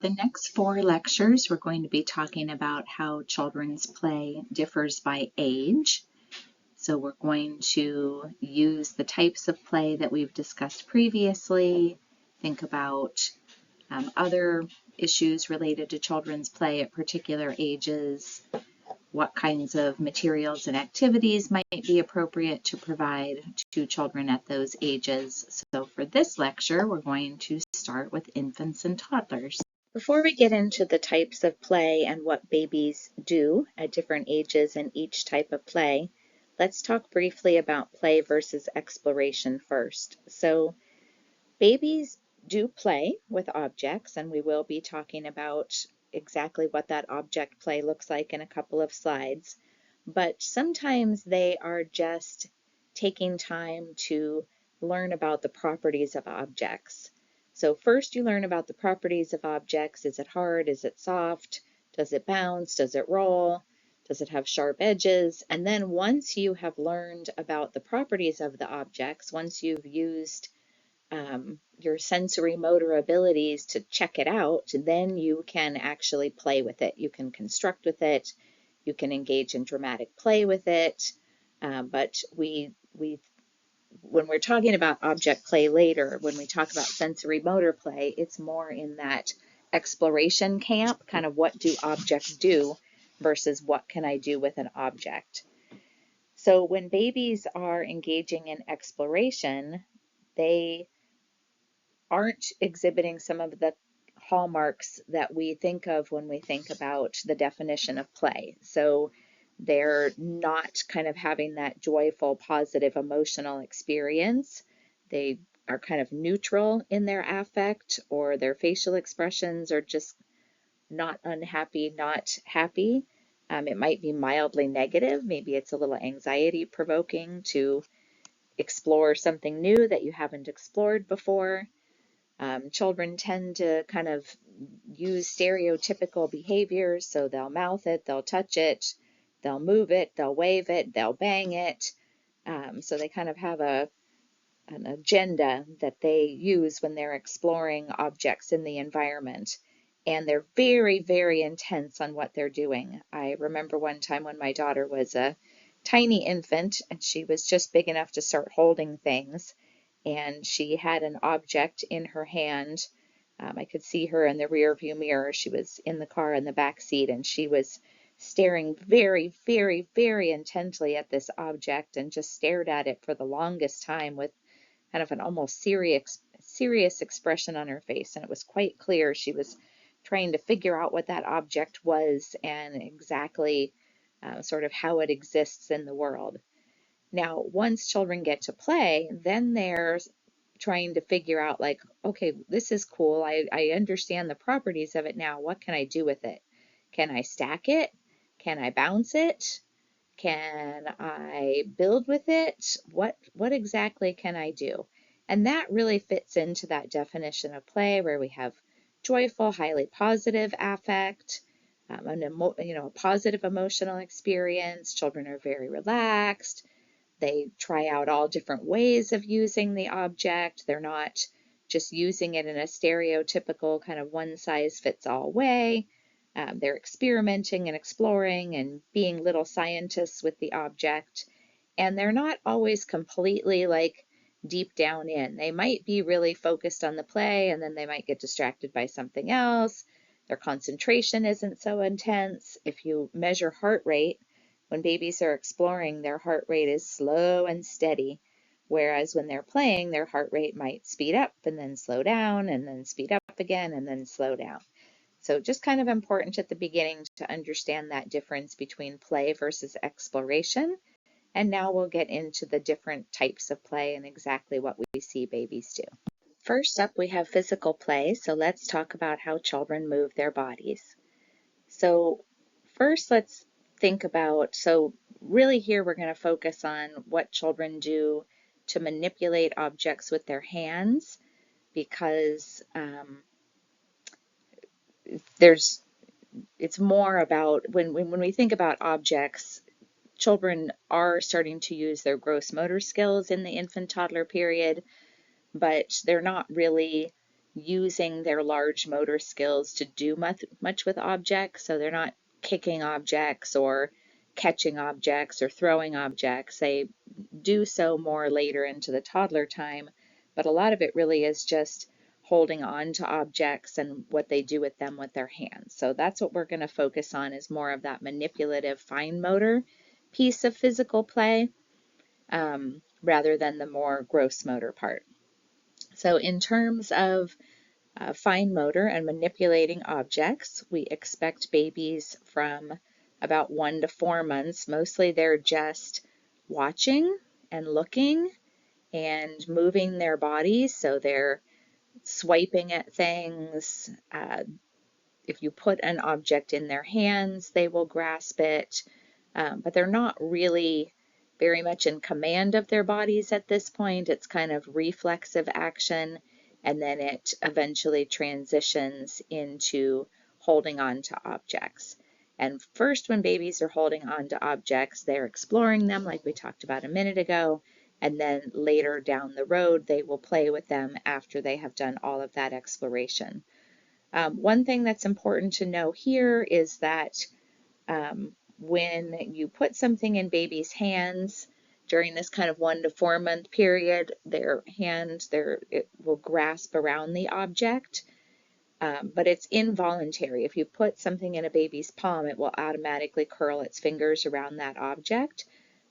The next 4 lectures, we're going to be talking about how children's play differs by age. So we're going to use the types of play that we've discussed previously, think about other issues related to children's play at particular ages, what kinds of materials and activities might be appropriate to provide to children at those ages. So for this lecture, we're going to start with infants and toddlers. Before we get into the types of play and what babies do at different ages in each type of play, let's talk briefly about play versus exploration first. So babies do play with objects, and we will be talking about exactly what that object play looks like in a couple of slides, but sometimes they are just taking time to learn about the properties of objects. So first you learn about the properties of objects. Is it hard? Is it soft? Does it bounce? Does it roll? Does it have sharp edges? And then once you have learned about the properties of the objects, once you've used your sensory motor abilities to check it out, then you can actually play with it. You can construct with it. You can engage in dramatic play with it. But when we're talking about object play later, when we talk about sensory motor play, it's more in that exploration camp, kind of what do objects do versus what can I do with an object. So when babies are engaging in exploration, they aren't exhibiting some of the hallmarks that we think of when we think about the definition of play. So they're not kind of having that joyful, positive, emotional experience. They are kind of neutral in their affect, or their facial expressions are just not unhappy, not happy. It might be mildly negative. Maybe it's a little anxiety provoking to explore something new that you haven't explored before. Children tend to kind of use stereotypical behaviors, so they'll mouth it, they'll touch it, they'll move it, they'll wave it, they'll bang it. So they kind of have an agenda that they use when they're exploring objects in the environment. And they're very, very intense on what they're doing. I remember one time when my daughter was a tiny infant and she was just big enough to start holding things. And she had an object in her hand. I could see her in the rear view mirror. She was in the car in the back seat, and she was staring very, very, very intently at this object and just stared at it for the longest time with kind of an almost serious expression on her face. And it was quite clear she was trying to figure out what that object was and exactly sort of how it exists in the world. Now, once children get to play, then they're trying to figure out like, okay, this is cool. I understand the properties of it now. What can I do with it? Can I stack it? Can I bounce it? Can I build with it? What exactly can I do? And that really fits into that definition of play where we have joyful, highly positive affect, a positive emotional experience. Children are very relaxed. They try out all different ways of using the object. They're not just using it in a stereotypical kind of one-size-fits-all way. They're experimenting and exploring and being little scientists with the object. And they're not always completely like deep down in. They might be really focused on the play, and then they might get distracted by something else. Their concentration isn't so intense. If you measure heart rate, when babies are exploring, their heart rate is slow and steady, whereas when they're playing, their heart rate might speed up and then slow down and then speed up again and then slow down. So just kind of important at the beginning to understand that difference between play versus exploration. And now we'll get into the different types of play and exactly what we see babies do. First up, we have physical play. So let's talk about how children move their bodies. So first, let's think about, so really here we're going to focus on what children do to manipulate objects with their hands, because it's more about when we think about objects, children are starting to use their gross motor skills in the infant toddler period, but they're not really using their large motor skills to do much with objects. So they're not kicking objects or catching objects or throwing objects. They do so more later into the toddler time, but a lot of it really is just holding on to objects and what they do with them with their hands. So that's what we're going to focus on, is more of that manipulative fine motor piece of physical play, rather than the more gross motor part. So in terms of fine motor and manipulating objects, we expect babies from about 1 to 4 months. Mostly they're just watching and looking and moving their bodies, so they're swiping at things. If you put an object in their hands, they will grasp it, but they're not really very much in command of their bodies at this point. It's kind of reflexive action, and then it eventually transitions into holding on to objects. And first, when babies are holding on to objects, they're exploring them like we talked about a minute ago, and then later down the road, they will play with them after they have done all of that exploration. One thing that's important to know here is that when you put something in baby's hands during this kind of 1 to 4 month period, their hand, it will grasp around the object, but it's involuntary. If you put something in a baby's palm, it will automatically curl its fingers around that object,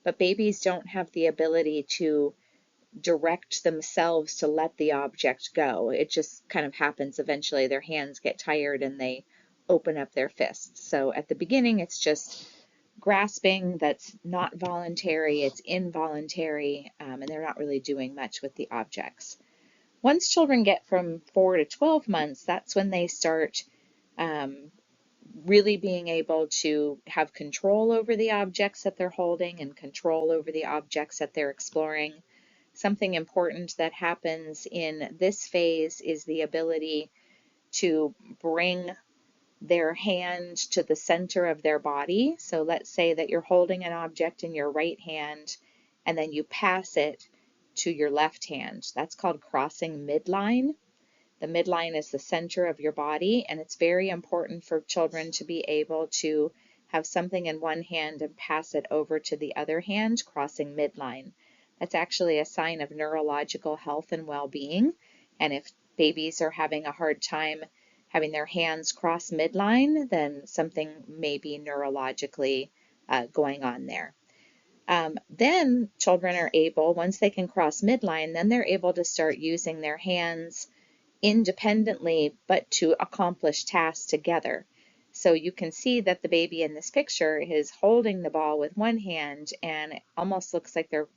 but babies don't have the ability to direct themselves to let the object go. It just kind of happens eventually. Their hands get tired and they open up their fists. So at the beginning, it's just grasping that's not voluntary, it's involuntary, and they're not really doing much with the objects. Once children get from 4 to 12 months, that's when they start really being able to have control over the objects that they're holding and control over the objects that they're exploring. Something important that happens in this phase is the ability to bring their hand to the center of their body. So let's say that you're holding an object in your right hand and then you pass it to your left hand. That's called crossing midline. The midline is the center of your body, and it's very important for children to be able to have something in one hand and pass it over to the other hand, crossing midline. That's actually a sign of neurological health and well-being, and if babies are having a hard time having their hands cross midline, then something may be neurologically going on there. Then children are able, once they can cross midline, then they're able to start using their hands independently, but to accomplish tasks together. So you can see that the baby in this picture is holding the ball with one hand, and it almost looks like they're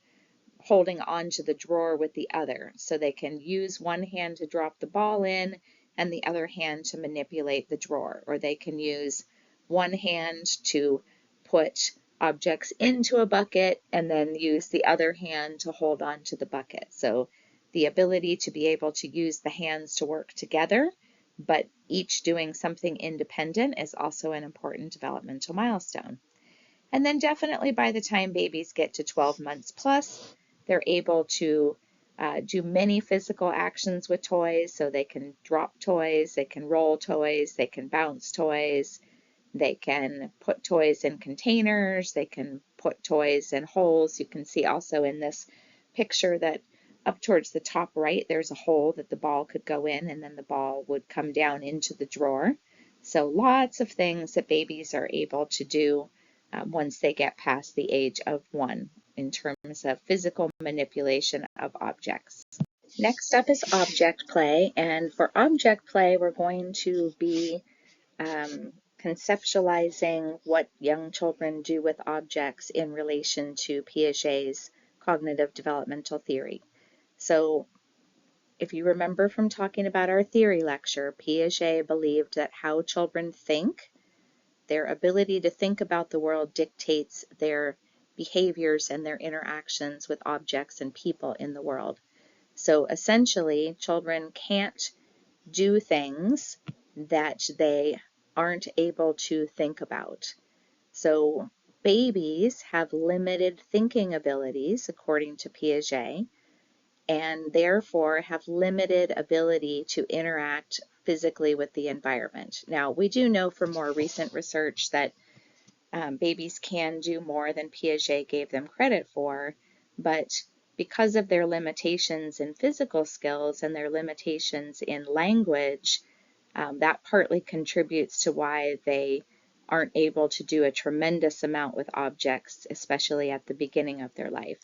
holding onto the drawer with the other. So they can use one hand to drop the ball in and the other hand to manipulate the drawer, or they can use one hand to put objects into a bucket and then use the other hand to hold on to the bucket. So the ability to be able to use the hands to work together, but each doing something independent, is also an important developmental milestone. And then definitely by the time babies get to 12 months plus, they're able to do many physical actions with toys. So they can drop toys, they can roll toys, they can bounce toys, they can put toys in containers, they can put toys in holes. You can see also in this picture that up towards the top right, there's a hole that the ball could go in, and then the ball would come down into the drawer. So lots of things that babies are able to do once they get past the age of 1 in terms of physical manipulation of objects. Next up is object play, and for object play, we're going to be conceptualizing what young children do with objects in relation to Piaget's cognitive developmental theory. So if you remember from talking about our theory lecture, Piaget believed that how children think, their ability to think about the world, dictates their behaviors and their interactions with objects and people in the world. So essentially, children can't do things that they aren't able to think about. So babies have limited thinking abilities, according to Piaget, and therefore have limited ability to interact physically with the environment. Now, we do know from more recent research that babies can do more than Piaget gave them credit for, but because of their limitations in physical skills and their limitations in language, that partly contributes to why they aren't able to do a tremendous amount with objects, especially at the beginning of their life.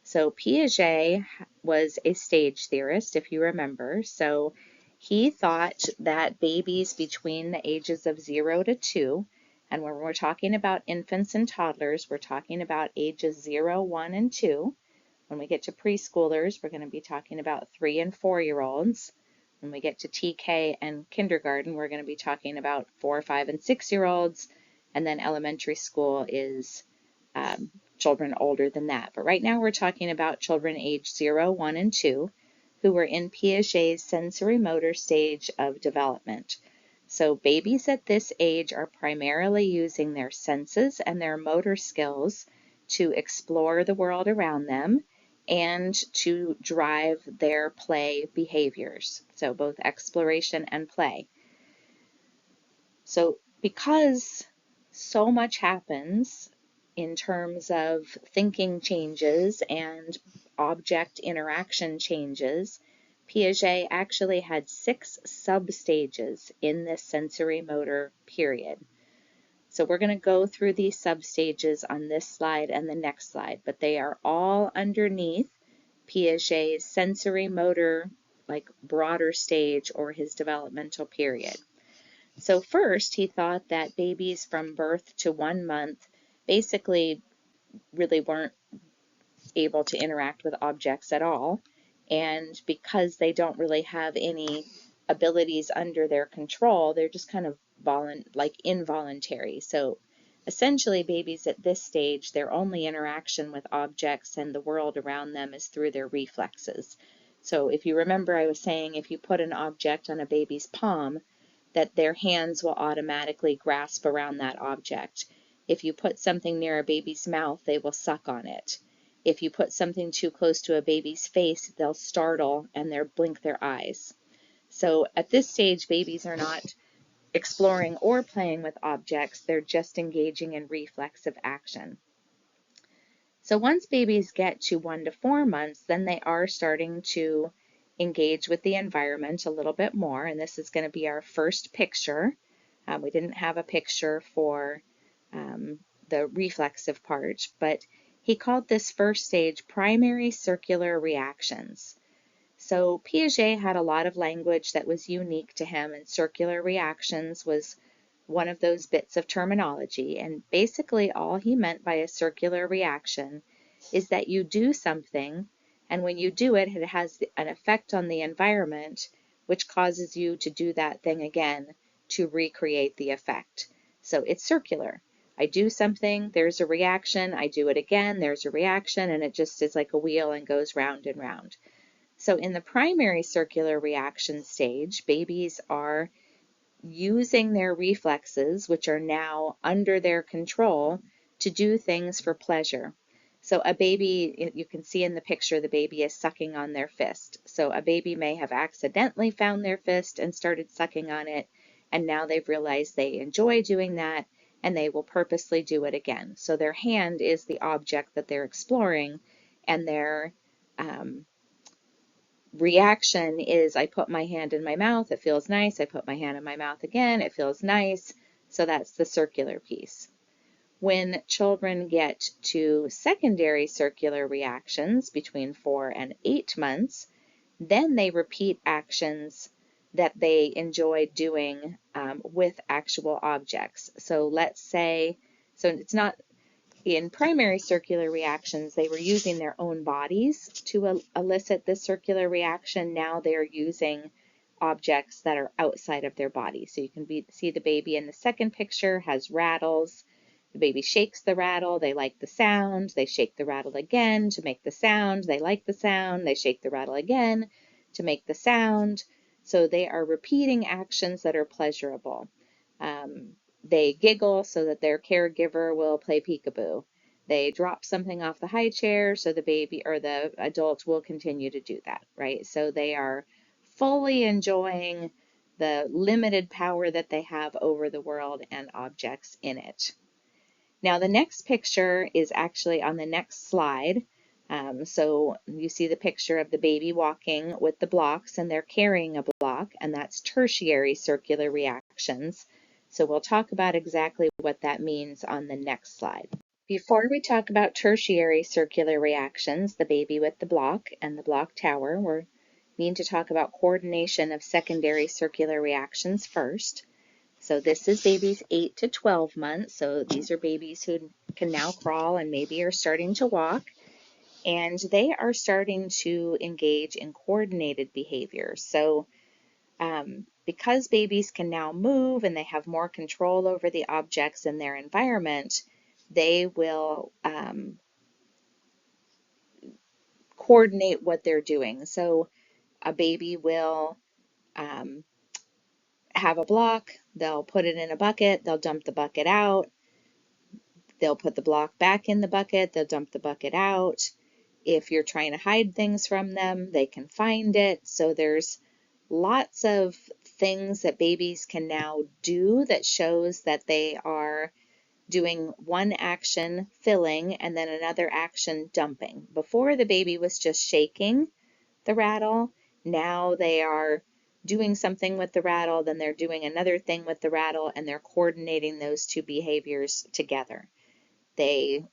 So Piaget was a stage theorist, if you remember. So he thought that babies between the ages of 0 to 2, and when we're talking about infants and toddlers, we're talking about ages 0, 1, and 2. When we get to preschoolers, we're going to be talking about 3 and 4-year-olds. When we get to TK and kindergarten, we're going to be talking about 4, 5, and 6-year-olds. And then elementary school is children older than that. But right now we're talking about children age 0, 1, and 2 who are in Piaget's sensory motor stage of development. So babies at this age are primarily using their senses and their motor skills to explore the world around them and to drive their play behaviors. So both exploration and play. So because so much happens in terms of thinking changes and object interaction changes, Piaget actually had 6 sub-stages in this sensory motor period. So we're going to go through these sub-stages on this slide and the next slide, but they are all underneath Piaget's sensory motor, like broader stage or his developmental period. So first, he thought that babies from birth to 1 month basically really weren't able to interact with objects at all. And because they don't really have any abilities under their control, they're just kind of involuntary. So essentially, babies at this stage, their only interaction with objects and the world around them is through their reflexes. So if you remember, I was saying if you put an object on a baby's palm, that their hands will automatically grasp around that object. If you put something near a baby's mouth, they will suck on it. If you put something too close to a baby's face, they'll startle and they'll blink their eyes. So at this stage, babies are not exploring or playing with objects, they're just engaging in reflexive action. So once babies get to 1 to 4 months, then they are starting to engage with the environment a little bit more, and this is going to be our first picture. We didn't have a picture for the reflexive part, but he called this first stage primary circular reactions. So Piaget had a lot of language that was unique to him, and circular reactions was one of those bits of terminology. And basically all he meant by a circular reaction is that you do something, and when you do it, it has an effect on the environment, which causes you to do that thing again to recreate the effect. So it's circular. I do something, there's a reaction, I do it again, there's a reaction, and it just is like a wheel and goes round and round. So in the primary circular reaction stage, babies are using their reflexes, which are now under their control, to do things for pleasure. So a baby, you can see in the picture, the baby is sucking on their fist. So a baby may have accidentally found their fist and started sucking on it, and now they've realized they enjoy doing that, and they will purposely do it again. So their hand is the object that they're exploring, and their reaction is I put my hand in my mouth, it feels nice. I put my hand in my mouth again, it feels nice. So that's the circular piece. When children get to secondary circular reactions between 4 and 8 months, then they repeat actions that they enjoy doing with actual objects. So let's say, so it's not in primary circular reactions, they were using their own bodies to elicit this circular reaction. Now they're using objects that are outside of their body. So you can see the baby in the second picture has rattles. The baby shakes the rattle, they like the sound, they shake the rattle again to make the sound, they like the sound, they shake the rattle again to make the sound. So they are repeating actions that are pleasurable. They giggle so that their caregiver will play peekaboo. They drop something off the high chair, so the baby or the adult will continue to do that, right? So they are fully enjoying the limited power that they have over the world and objects in it. Now, the next picture is actually on the next slide. So you see the picture of the baby walking with the blocks, and they're carrying a block, and that's tertiary circular reactions. So we'll talk about exactly what that means on the next slide. Before we talk about tertiary circular reactions, the baby with the block and the block tower, we need to talk about coordination of secondary circular reactions first. So this is babies 8 to 12 months. So these are babies who can now crawl and maybe are starting to walk. And they are starting to engage in coordinated behavior. So because babies can now move and they have more control over the objects in their environment, they will coordinate what they're doing. So a baby will have a block, they'll put it in a bucket, they'll dump the bucket out, they'll put the block back in the bucket, they'll dump the bucket out. If you're trying to hide things from them, they can find it. So there's lots of things that babies can now do that shows that they are doing one action, filling, and then another action, dumping. Before, the baby was just shaking the rattle. Now they are doing something with the rattle, then they're doing another thing with the rattle, and they're coordinating those two behaviors together. They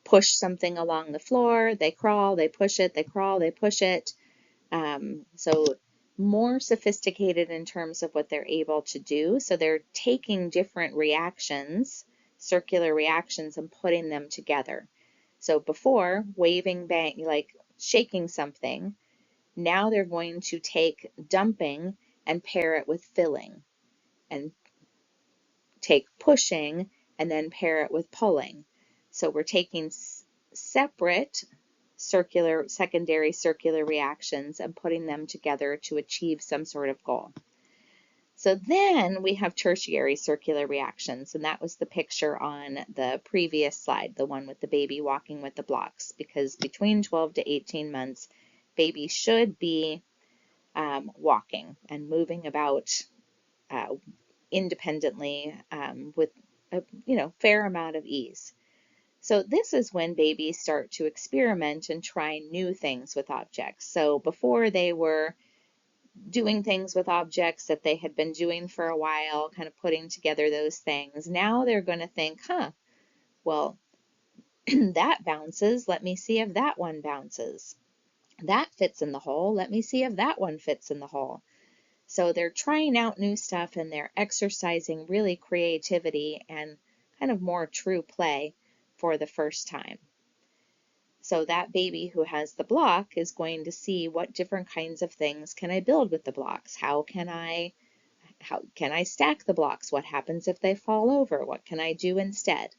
push something along the floor, they crawl, they push it, they crawl, they push it. So more sophisticated in terms of what they're able to do. So they're taking different reactions, circular reactions, and putting them together. So before, waving, bang, like shaking something, now they're going to take dumping and pair it with filling, and take pushing and then pair it with pulling. So we're taking separate secondary circular reactions and putting them together to achieve some sort of goal. So then we have tertiary circular reactions, and that was the picture on the previous slide, the one with the baby walking with the blocks, because between 12 to 18 months, babies should be walking and moving about independently with a fair amount of ease. So this is when babies start to experiment and try new things with objects. So before, they were doing things with objects that they had been doing for a while, kind of putting together those things. Now they're going to think, well, that bounces. Let me see if that one bounces. That fits in the hole. Let me see if that one fits in the hole. So they're trying out new stuff, and they're exercising really creativity and kind of more true play for the first time. So that baby who has the block is going to see what different kinds of things can I build with the blocks? How can I stack the blocks? What happens if they fall over? What can I do instead?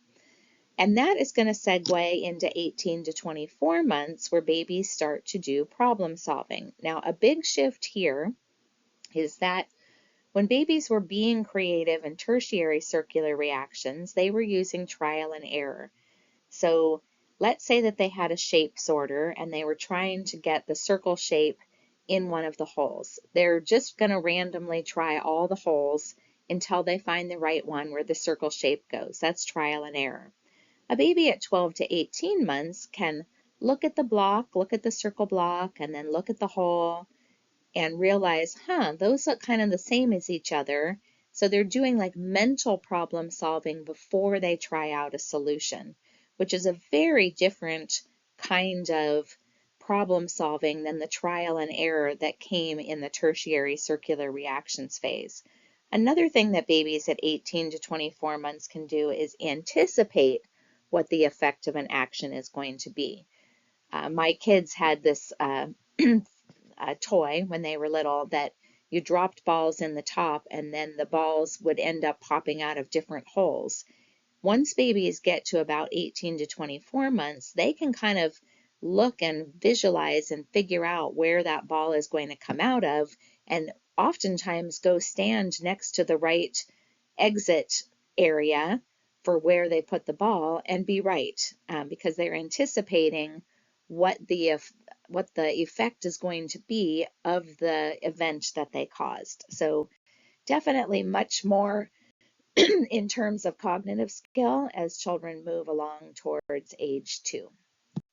And that is going to segue into 18 to 24 months, where babies start to do problem solving. Now, a big shift here is that when babies were being creative in tertiary circular reactions, they were using trial and error. So let's say that they had a shape sorter and they were trying to get the circle shape in one of the holes. They're just going to randomly try all the holes until they find the right one where the circle shape goes. That's trial and error. A baby at 12 to 18 months can look at the block, look at the circle block, and then look at the hole and realize, those look kind of the same as each other. So they're doing like mental problem solving before they try out a solution, which is a very different kind of problem solving than the trial and error that came in the tertiary circular reactions phase. Another thing that babies at 18 to 24 months can do is anticipate what the effect of an action is going to be. My kids had this toy when they were little that you dropped balls in the top, and then the balls would end up popping out of different holes. Once babies get to about 18 to 24 months, they can kind of look and visualize and figure out where that ball is going to come out of, and oftentimes go stand next to the right exit area for where they put the ball and be right, because they're anticipating what the effect is going to be of the event that they caused. So definitely much more in terms of cognitive skill as children move along towards age 2.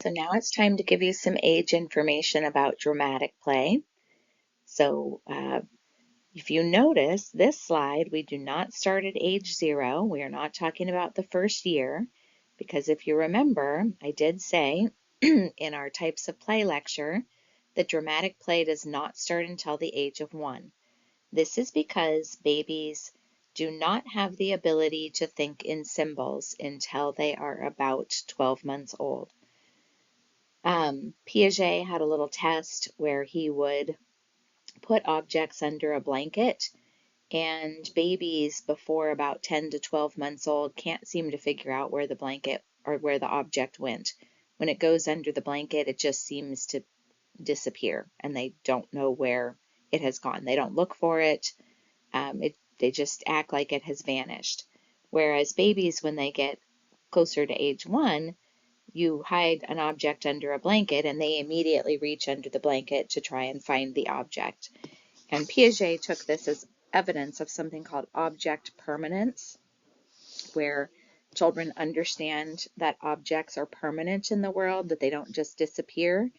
So now it's time to give you some age information about dramatic play. So if you notice this slide, we do not start at age 0. We are not talking about the first year, because if you remember, I did say in our types of play lecture that dramatic play does not start until the age of 1. This is because babies do not have the ability to think in symbols until they are about 12 months old. Piaget had a little test where he would put objects under a blanket, and babies before about 10 to 12 months old can't seem to figure out where the blanket or where the object went. When it goes under the blanket, it just seems to disappear, and they don't know where it has gone. They don't look for it. They just act like it has vanished. Whereas babies, when they get closer to age 1, you hide an object under a blanket and they immediately reach under the blanket to try and find the object. And Piaget took this as evidence of something called object permanence, where children understand that objects are permanent in the world, that they don't just disappear,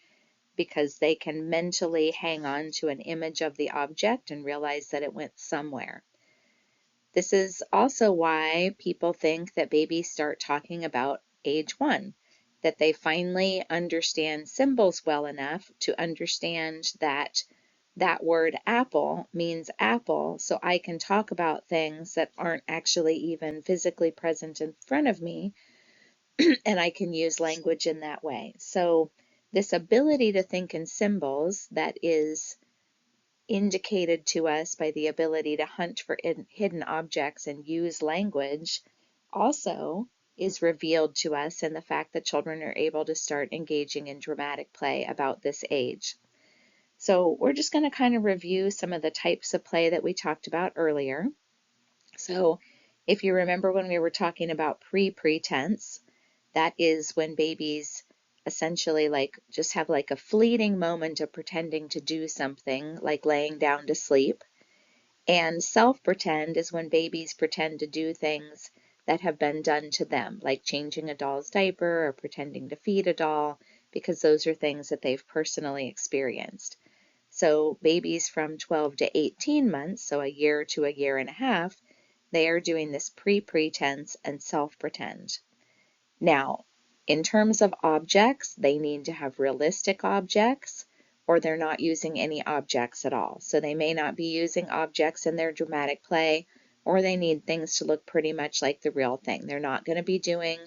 because they can mentally hang on to an image of the object and realize that it went somewhere. This is also why people think that babies start talking about age 1, that they finally understand symbols well enough to understand that that word apple means apple, so I can talk about things that aren't actually even physically present in front of me, and I can use language in that way. So this ability to think in symbols that is indicated to us by the ability to hunt for hidden objects and use language also is revealed to us in the fact that children are able to start engaging in dramatic play about this age. So we're just going to kind of review some of the types of play that we talked about earlier. So if you remember when we were talking about pre-pretense, that is when babies essentially just have a fleeting moment of pretending to do something, like laying down to sleep. And self-pretend is when babies pretend to do things that have been done to them, like changing a doll's diaper or pretending to feed a doll, because those are things that they've personally experienced. So babies from 12 to 18 months, so a year to a year and a half, they are doing this pre-pretense and self-pretend. Now, in terms of objects, they need to have realistic objects, or they're not using any objects at all. So they may not be using objects in their dramatic play, or they need things to look pretty much like the real thing. They're not going to be doing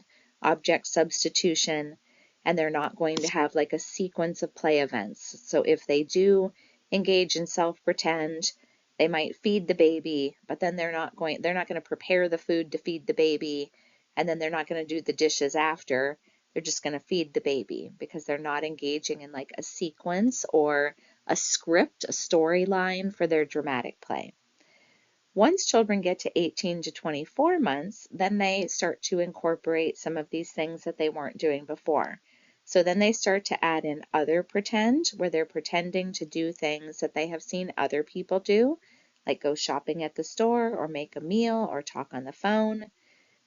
object substitution, and they're not going to have a sequence of play events. So if they do engage in self-pretend, they might feed the baby, but then they're not going to prepare the food to feed the baby, and then they're not going to do the dishes after. They're just going to feed the baby, because they're not engaging in a sequence or a script, a storyline for their dramatic play. Once children get to 18 to 24 months, then they start to incorporate some of these things that they weren't doing before. So then they start to add in other pretend, where they're pretending to do things that they have seen other people do, like go shopping at the store or make a meal or talk on the phone.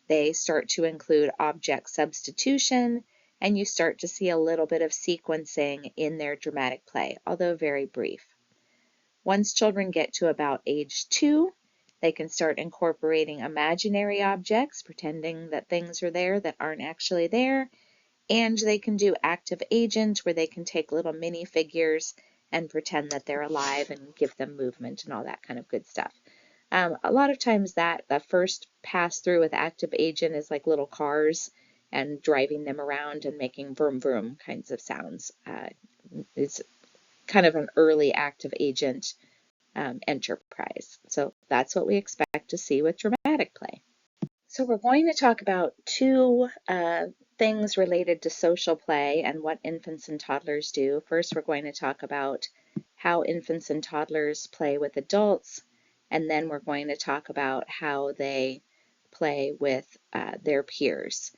They start to include object substitution, and you start to see a little bit of sequencing in their dramatic play, although very brief. Once children get to about age 2, they can start incorporating imaginary objects, pretending that things are there that aren't actually there, and they can do active agent, where they can take little mini figures and pretend that they're alive and give them movement and all that kind of good stuff. A lot of times the first pass through with active agent is like little cars and driving them around and making vroom vroom kinds of sounds. It's kind of an early active agent enterprise. So that's what we expect to see with dramatic play. So we're going to talk about two things related to social play and what infants and toddlers do. First, we're going to talk about how infants and toddlers play with adults, and then we're going to talk about how they play with their peers,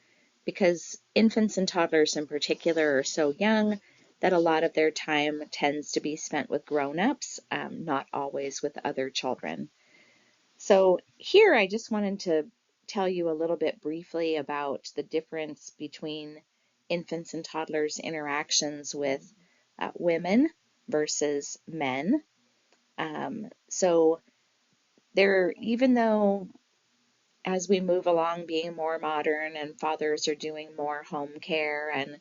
because infants and toddlers in particular are so young that a lot of their time tends to be spent with grown-ups, not always with other children. So here I just wanted to tell you a little bit briefly about the difference between infants and toddlers' interactions with women versus men. So even though as we move along being more modern and fathers are doing more home care and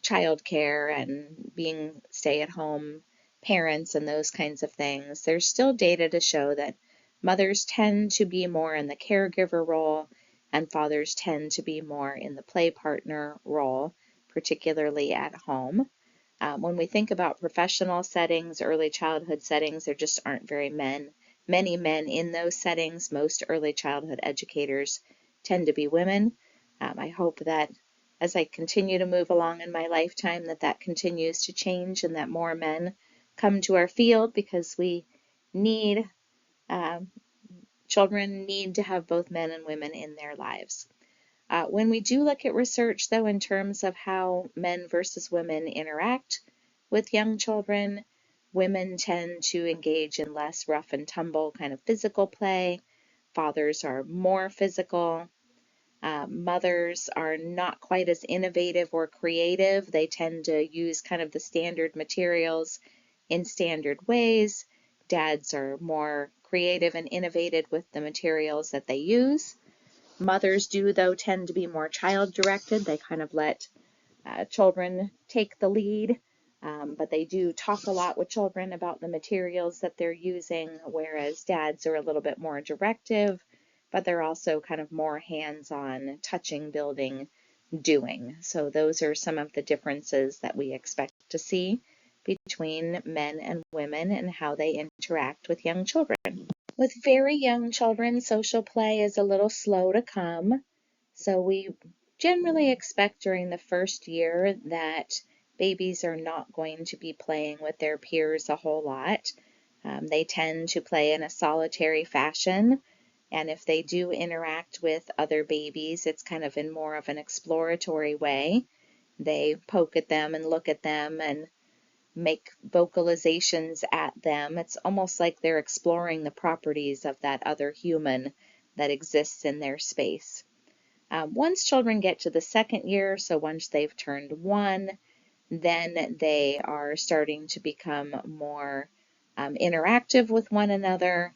child care and being stay-at-home parents and those kinds of things, there's still data to show that mothers tend to be more in the caregiver role and fathers tend to be more in the play partner role, particularly at home. When we think about professional settings, early childhood settings, there just aren't many men in those settings. Most early childhood educators tend to be women. I hope that as I continue to move along in my lifetime that continues to change and that more men come to our field, because we need, children need to have both men and women in their lives. When we do look at research, though, in terms of how men versus women interact with young children, women tend to engage in less rough and tumble kind of physical play. Fathers are more physical. Mothers are not quite as innovative or creative. They tend to use kind of the standard materials in standard ways. Dads are more creative and innovative with the materials that they use. Mothers do, though, tend to be more child-directed. They kind of let children take the lead, but they do talk a lot with children about the materials that they're using, whereas dads are a little bit more directive, but they're also kind of more hands-on, touching, building, doing. So those are some of the differences that we expect to see between men and women and how they interact with young children. With very young children, social play is a little slow to come, so we generally expect during the first year that babies are not going to be playing with their peers a whole lot. They tend to play in a solitary fashion, and if they do interact with other babies, it's kind of in more of an exploratory way. They poke at them and look at them and make vocalizations at them. It's almost like they're exploring the properties of that other human that exists in their space. Once children get to the second year, so once they've turned 1, then they are starting to become more interactive with one another.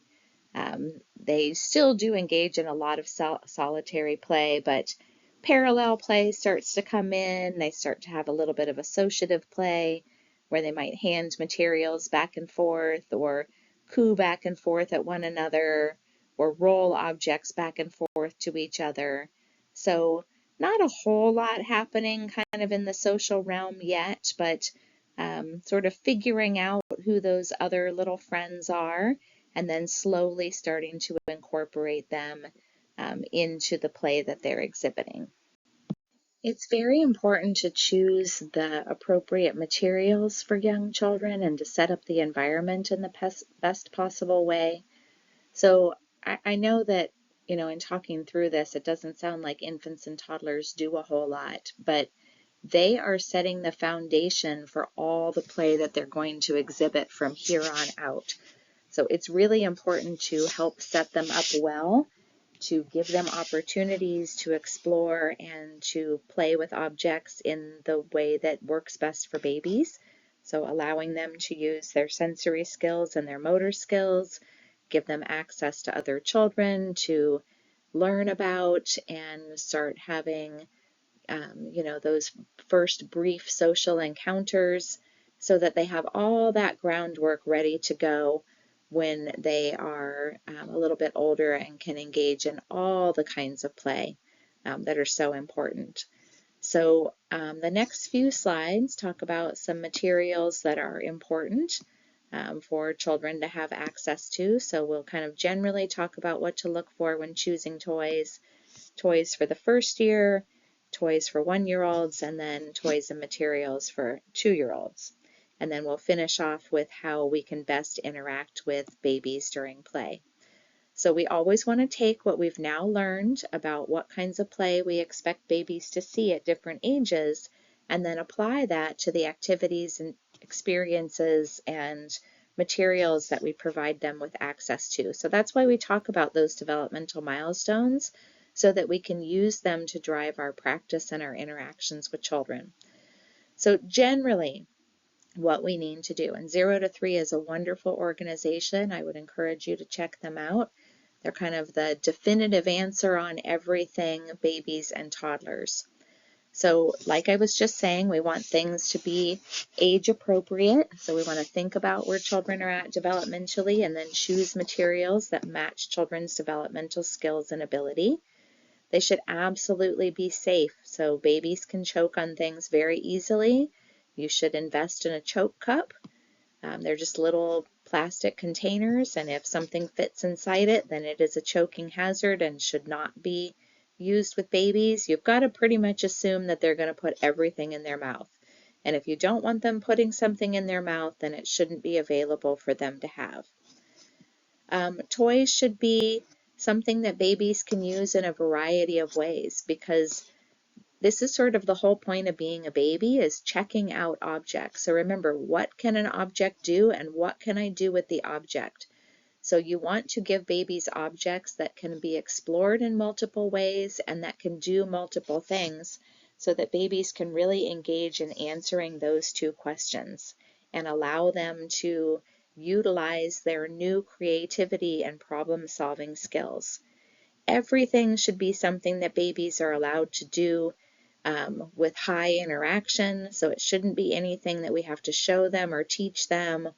They still do engage in a lot of solitary play, but parallel play starts to come in. They start to have a little bit of associative play, where they might hand materials back and forth or coo back and forth at one another or roll objects back and forth to each other. So not a whole lot happening kind of in the social realm yet, but sort of figuring out who those other little friends are and then slowly starting to incorporate them into the play that they're exhibiting. It's very important to choose the appropriate materials for young children and to set up the environment in the best possible way. So I know that, in talking through this, it doesn't sound like infants and toddlers do a whole lot, but they are setting the foundation for all the play that they're going to exhibit from here on out. So it's really important to help set them up well, to give them opportunities to explore and to play with objects in the way that works best for babies. So allowing them to use their sensory skills and their motor skills, give them access to other children to learn about and start having, those first brief social encounters so that they have all that groundwork ready to go when they are a little bit older and can engage in all the kinds of play that are so important. So the next few slides talk about some materials that are important for children to have access to. So we'll kind of generally talk about what to look for when choosing toys for the first year, toys for 1-year-olds, and then toys and materials for 2-year-olds. And then we'll finish off with how we can best interact with babies during play. So we always want to take what we've now learned about what kinds of play we expect babies to see at different ages, and then apply that to the activities and experiences and materials that we provide them with access to. So that's why we talk about those developmental milestones, so that we can use them to drive our practice and our interactions with children. So generally, what we need to do, and 0 to 3 is a wonderful organization. I would encourage you to check them out. They're kind of the definitive answer on everything babies and toddlers. So like I was just saying, we want things to be age appropriate. So we want to think about where children are at developmentally and then choose materials that match children's developmental skills and ability. They should absolutely be safe. So babies can choke on things very easily. You should invest in a choke cup. They're just little plastic containers, and if something fits inside it, then it is a choking hazard and should not be used with babies. You've got to pretty much assume that they're going to put everything in their mouth. And if you don't want them putting something in their mouth, then it shouldn't be available for them to have. Toys should be something that babies can use in a variety of ways, because this is sort of the whole point of being a baby, is checking out objects. So remember, what can an object do and what can I do with the object? So you want to give babies objects that can be explored in multiple ways and that can do multiple things, so that babies can really engage in answering those two questions and allow them to utilize their new creativity and problem-solving skills. Everything should be something that babies are allowed to do with high interaction, so it shouldn't be anything that we have to show them or teach them,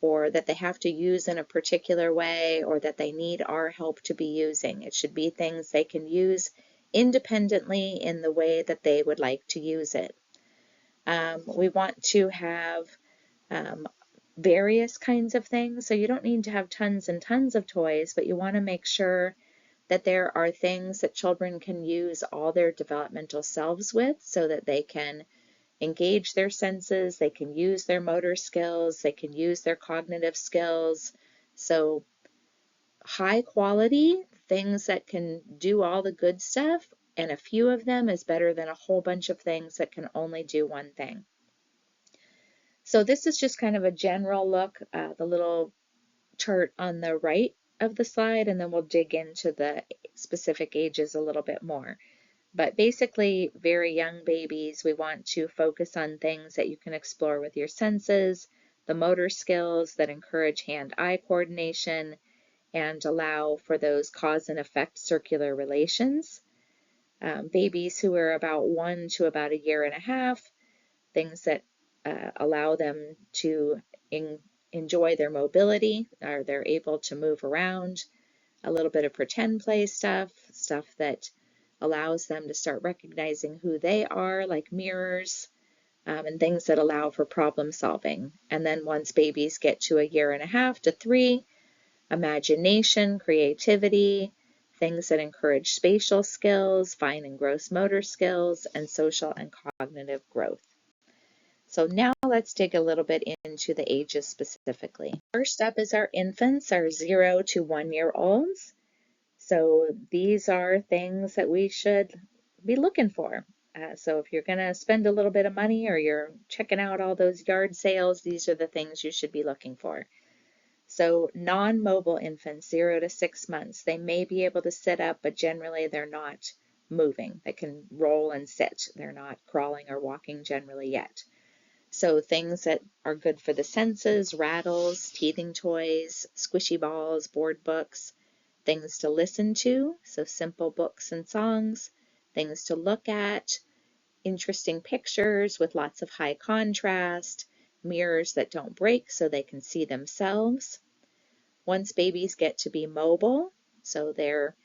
or that they have to use in a particular way, or that they need our help to be using. It should be things they can use independently in the way that they would like to use it. We want to have various kinds of things, so you don't need to have tons and tons of toys, but you want to make sure that there are things that children can use all their developmental selves with, so that they can engage their senses, they can use their motor skills, they can use their cognitive skills. So high quality things that can do all the good stuff, and a few of them is better than a whole bunch of things that can only do one thing. So this is just kind of a general look, the little chart on the right of the slide, and then we'll dig into the specific ages a little bit more. But basically, very young babies, we want to focus on things that you can explore with your senses, the motor skills that encourage hand-eye coordination and allow for those cause and effect circular relations. Babies who are about 1 to about a year and a half, things that allow them to enjoy their mobility, or they're able to move around, a little bit of pretend play stuff that allows them to start recognizing who they are, like mirrors, and things that allow for problem solving. And then once babies get to a year and a half to 3, imagination, creativity, things that encourage spatial skills, fine and gross motor skills, and social and cognitive growth. So now let's dig a little bit into the ages specifically. First up is our infants, our 0 to 1-year-olds. So these are things that we should be looking for. So if you're going to spend a little bit of money, or you're checking out all those yard sales, these are the things you should be looking for. So non-mobile infants, 0 to 6 months, they may be able to sit up, but generally they're not moving. They can roll and sit. They're not crawling or walking generally yet. So things that are good for the senses, rattles, teething toys, squishy balls, board books, things to listen to, so simple books and songs, things to look at, interesting pictures with lots of high contrast, mirrors that don't break so they can see themselves. Once babies get to be mobile, so they're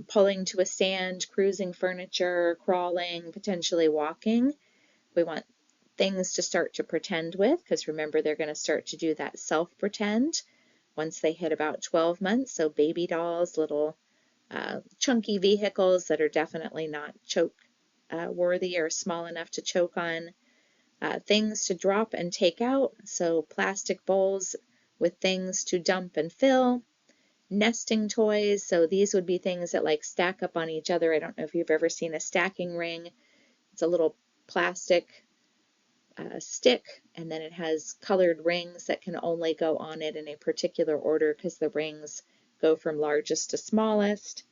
pulling to a stand, cruising furniture, crawling, potentially walking, we want things to start to pretend with, because remember, they're going to start to do that self-pretend once they hit about 12 months. So baby dolls, little chunky vehicles that are definitely not choke worthy or small enough to choke on. Things to drop and take out, so plastic bowls with things to dump and fill. nesting toys. So these would be things that like stack up on each other. I don't know if you've ever seen a stacking ring. It's a little plastic stick, and then it has colored rings that can only go on it in a particular order because the rings go from largest to smallest.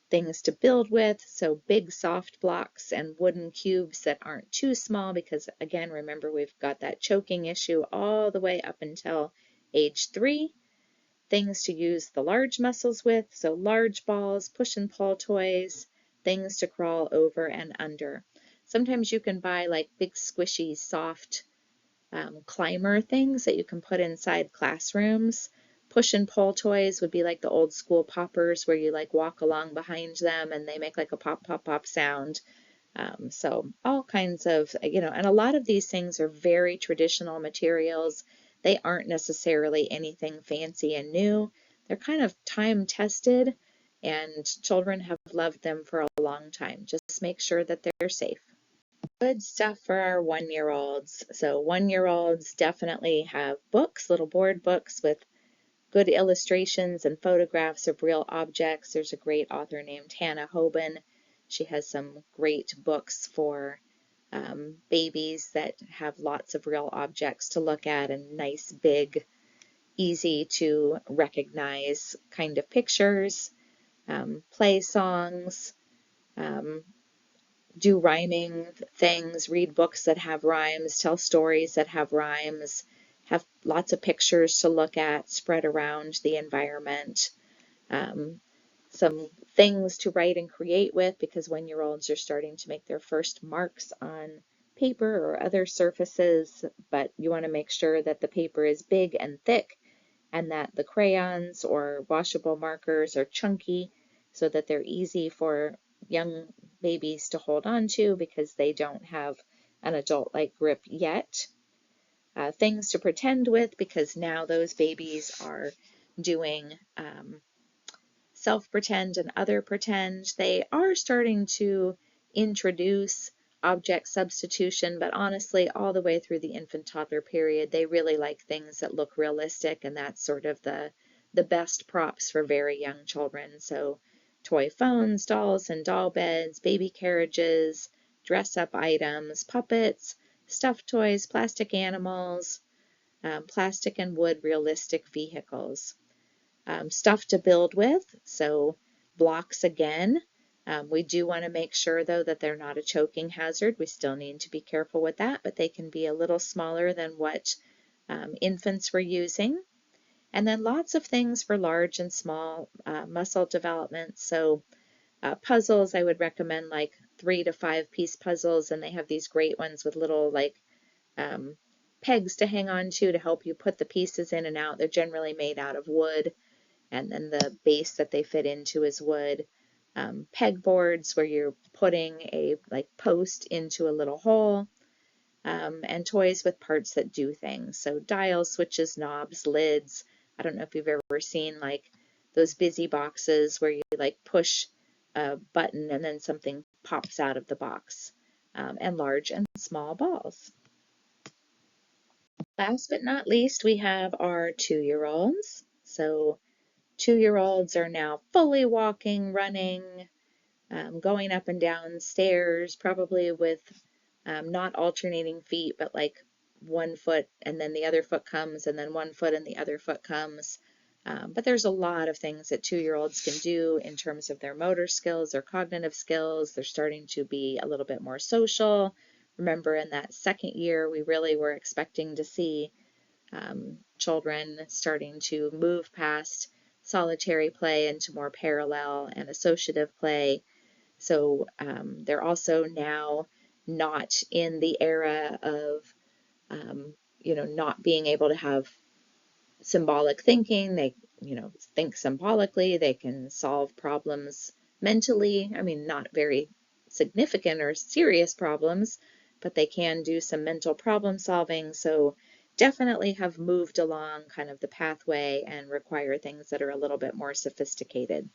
Things to build with, so big soft blocks and wooden cubes that aren't too small, because again, remember we've got that choking issue all the way up until age 3. Things to use the large muscles with, so large balls, push and pull toys, things to crawl over and under. Sometimes you can buy like big squishy soft climber things that you can put inside classrooms. Push and pull toys would be like the old school poppers where you like walk along behind them and they make like a pop, pop, pop sound. So all kinds of, and a lot of these things are very traditional materials. They aren't necessarily anything fancy and new. They're kind of time tested, and children have loved them for a long time. Just make sure that they're safe. Good stuff for our 1-year-olds. So 1-year-olds definitely have books, little board books with good illustrations and photographs of real objects. There's a great author named Hannah Hoban. She has some great books for babies that have lots of real objects to look at and nice, big, easy to recognize kind of pictures, play songs, do rhyming things, read books that have rhymes, tell stories that have rhymes, have lots of pictures to look at spread around the environment, some things to write and create with, because 1-year-olds are starting to make their first marks on paper or other surfaces, but you want to make sure that the paper is big and thick and that the crayons or washable markers are chunky so that they're easy for young babies to hold on to because they don't have an adult-like grip yet. Things to pretend with, because now those babies are doing self-pretend and other pretend. They are starting to introduce object substitution, but honestly, all the way through the infant toddler period, they really like things that look realistic, and that's sort of the best props for very young children. So toy phones, dolls and doll beds, baby carriages, dress-up items, puppets, stuffed toys, plastic animals, plastic and wood realistic vehicles. Stuff to build with, so blocks again. We do want to make sure, though, that they're not a choking hazard. We still need to be careful with that, but they can be a little smaller than what infants were using. And then lots of things for large and small muscle development. So puzzles, I would recommend like 3 to 5 piece puzzles, and they have these great ones with little like pegs to hang on to help you put the pieces in and out. They're generally made out of wood, and then the base that they fit into is wood. Pegboards where you're putting a like post into a little hole, and toys with parts that do things. So dials, switches, knobs, lids. I don't know if you've ever seen like those busy boxes where you like push a button and then something pops out of the box, and large and small balls. Last but not least, we have our 2-year-olds. So 2-year-olds are now fully walking, running, going up and down stairs, probably with not alternating feet, but like one foot and then the other foot comes, and then one foot and the other foot comes. But there's a lot of things that 2-year-olds can do in terms of their motor skills, their cognitive skills. They're starting to be a little bit more social. Remember, in that 2nd year, we really were expecting to see children starting to move past solitary play into more parallel and associative play. So they're also now not in the era of, not being able to have symbolic thinking. They, think symbolically. They can solve problems mentally. I mean, not very significant or serious problems, but they can do some mental problem solving. So definitely have moved along kind of the pathway and require things that are a little bit more sophisticated.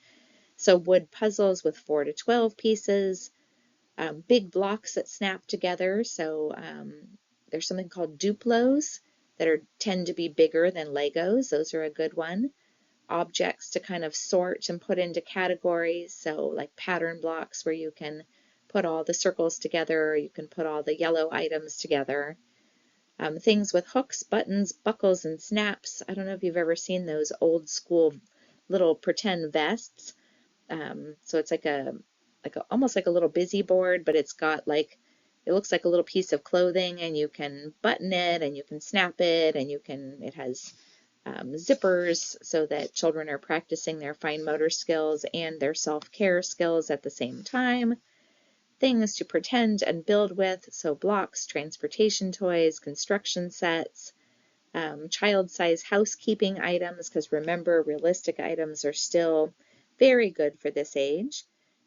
So wood puzzles with 4 to 12 pieces, big blocks that snap together. So there's something called Duplos that tend to be bigger than Legos. Those are a good one. objects to kind of sort and put into categories. So like pattern blocks where you can put all the circles together, or you can put all the yellow items together. Things with hooks, buttons, buckles, and snaps. I don't know if you've ever seen those old school little pretend vests. So it's like almost like a little busy board, but it's got like, it looks like a little piece of clothing, and you can button it and you can snap it, and it has zippers so that children are practicing their fine motor skills and their self-care skills at the same time. Things to pretend and build with, so blocks, transportation toys, construction sets, child-size housekeeping items, because remember, realistic items are still very good for this age.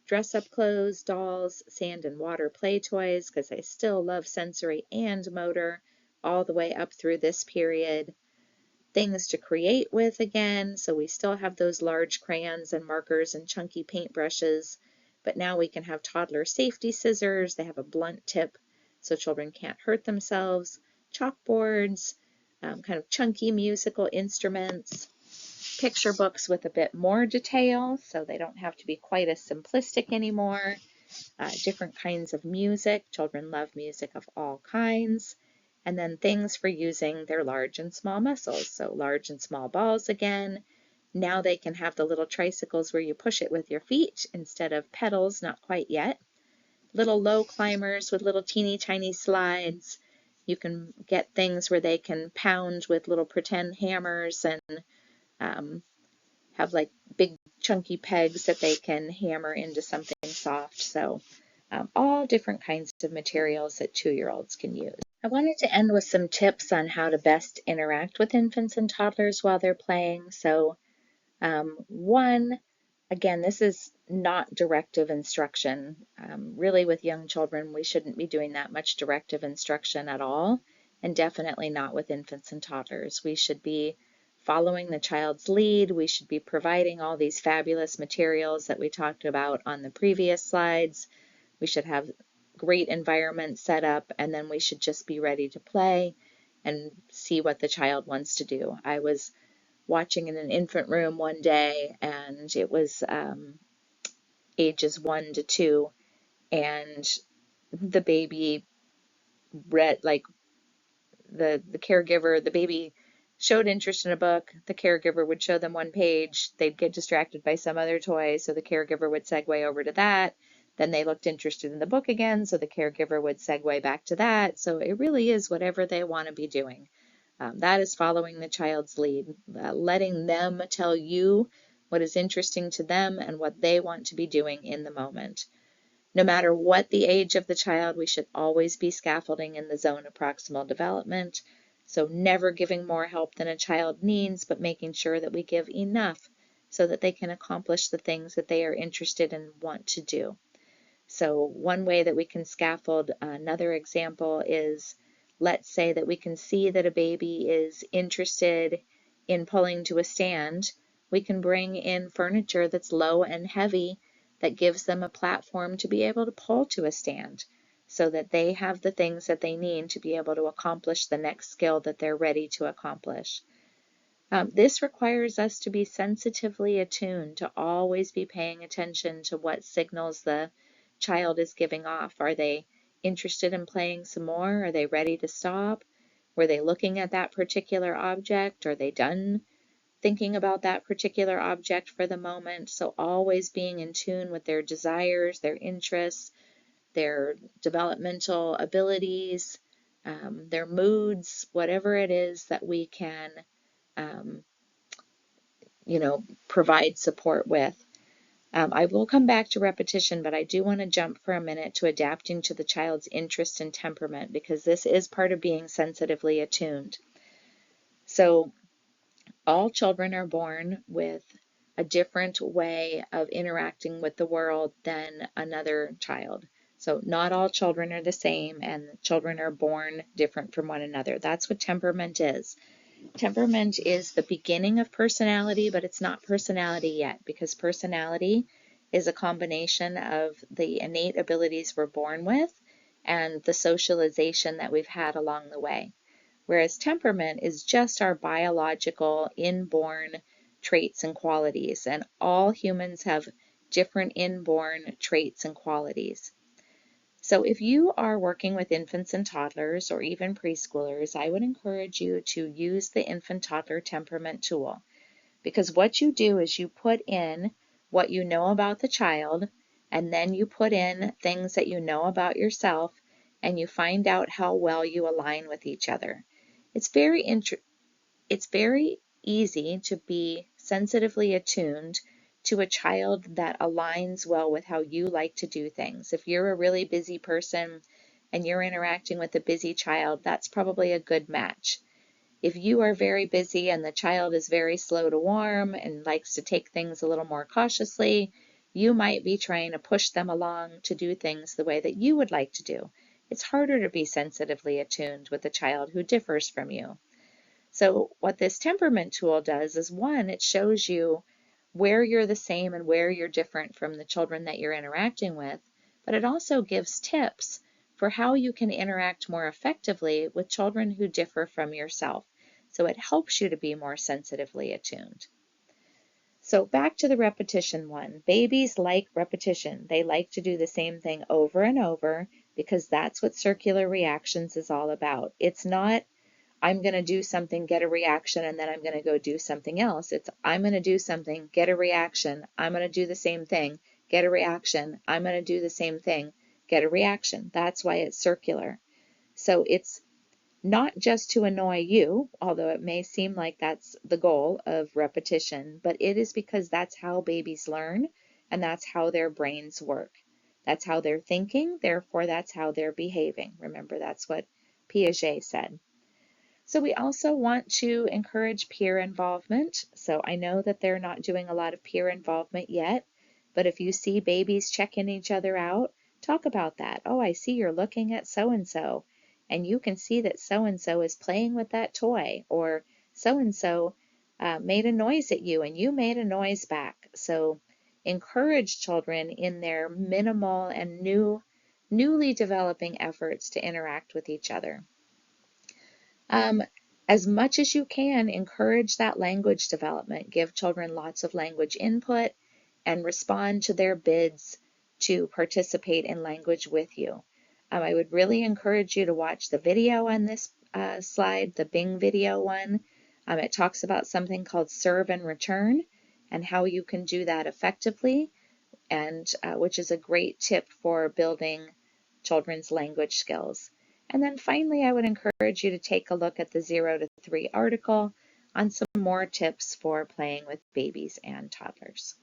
Dress-up clothes, dolls, sand and water play toys, because I still love sensory and motor all the way up through this period. Things to create with again, so we still have those large crayons and markers and chunky paintbrushes, but now we can have toddler safety scissors. They have a blunt tip so children can't hurt themselves. Chalkboards, kind of chunky musical instruments, picture books with a bit more detail so they don't have to be quite as simplistic anymore. Different kinds of music. Children love music of all kinds. And then things for using their large and small muscles. So large and small balls again. Now they can have the little tricycles where you push it with your feet instead of pedals, not quite yet. Little low climbers with little teeny tiny slides. You can get things where they can pound with little pretend hammers and have like big chunky pegs that they can hammer into something soft. So all different kinds of materials that 2-year-olds can use. I wanted to end with some tips on how to best interact with infants and toddlers while they're playing. So one, again, this is not directive instruction. Really with young children, we shouldn't be doing that much directive instruction at all, and definitely not with infants and toddlers. We should be following the child's lead. We should be providing all these fabulous materials that we talked about on the previous slides. We should have great environment set up, and then we should just be ready to play and see what the child wants to do. I was watching in an infant room one day, and it was ages 1 to 2, and the baby read, like the caregiver, the baby showed interest in a book, the caregiver would show them one page, they'd get distracted by some other toy, so the caregiver would segue over to that. Then they looked interested in the book again, so the caregiver would segue back to that. So it really is whatever they want to be doing. That is following the child's lead, letting them tell you what is interesting to them and what they want to be doing in the moment. No matter what the age of the child, we should always be scaffolding in the zone of proximal development. So never giving more help than a child needs, but making sure that we give enough so that they can accomplish the things that they are interested and want to do. So one way that we can scaffold, another example is, let's say that we can see that a baby is interested in pulling to a stand. We can bring in furniture that's low and heavy that gives them a platform to be able to pull to a stand so that they have the things that they need to be able to accomplish the next skill that they're ready to accomplish. This requires us to be sensitively attuned, to always be paying attention to what signals the child is giving off. Are they interested in playing some more? Are they ready to stop? Were they looking at that particular object? Are they done thinking about that particular object for the moment? So always being in tune with their desires, their interests, their developmental abilities, their moods, whatever it is that we can provide support with. I will come back to repetition, but I do want to jump for a minute to adapting to the child's interest and temperament, because this is part of being sensitively attuned. So all children are born with a different way of interacting with the world than another child. So not all children are the same, and children are born different from one another. That's what temperament is. Temperament is the beginning of personality, but it's not personality yet, because personality is a combination of the innate abilities we're born with and the socialization that we've had along the way. Whereas temperament is just our biological, inborn traits and qualities, and all humans have different inborn traits and qualities. So if you are working with infants and toddlers or even preschoolers, I would encourage you to use the infant toddler temperament tool, because what you do is you put in what you know about the child, and then you put in things that you know about yourself, and you find out how well you align with each other. It's very easy to be sensitively attuned to a child that aligns well with how you like to do things. If you're a really busy person and you're interacting with a busy child, that's probably a good match. If you are very busy and the child is very slow to warm and likes to take things a little more cautiously, you might be trying to push them along to do things the way that you would like to do. It's harder to be sensitively attuned with a child who differs from you. So what this temperament tool does is, one, it shows you where you're the same and where you're different from the children that you're interacting with, but it also gives tips for how you can interact more effectively with children who differ from yourself. So it helps you to be more sensitively attuned. So back to the repetition one. Babies like repetition. They like to do the same thing over and over because that's what circular reactions is all about. It's not I'm going to do something, get a reaction, and then I'm going to go do something else. It's I'm going to do something, get a reaction, I'm going to do the same thing, get a reaction, I'm going to do the same thing, get a reaction. That's why it's circular. So it's not just to annoy you, although it may seem like that's the goal of repetition, but it is because that's how babies learn and that's how their brains work. That's how they're thinking, therefore that's how they're behaving. Remember, that's what Piaget said. So we also want to encourage peer involvement. So I know that they're not doing a lot of peer involvement yet, but if you see babies checking each other out, talk about that. Oh, I see you're looking at so-and-so, and you can see that so-and-so is playing with that toy, or so-and-so made a noise at you and you made a noise back. So encourage children in their minimal and newly developing efforts to interact with each other. Um, as much as you can, encourage that language development. Give children lots of language input and respond to their bids to participate in language with you. I would really encourage you to watch the video on this slide, the Bing video one. It talks about something called serve and return and how you can do that effectively, and which is a great tip for building children's language skills. And then finally, I would encourage you to take a look at the 0 to 3 article on some more tips for playing with babies and toddlers.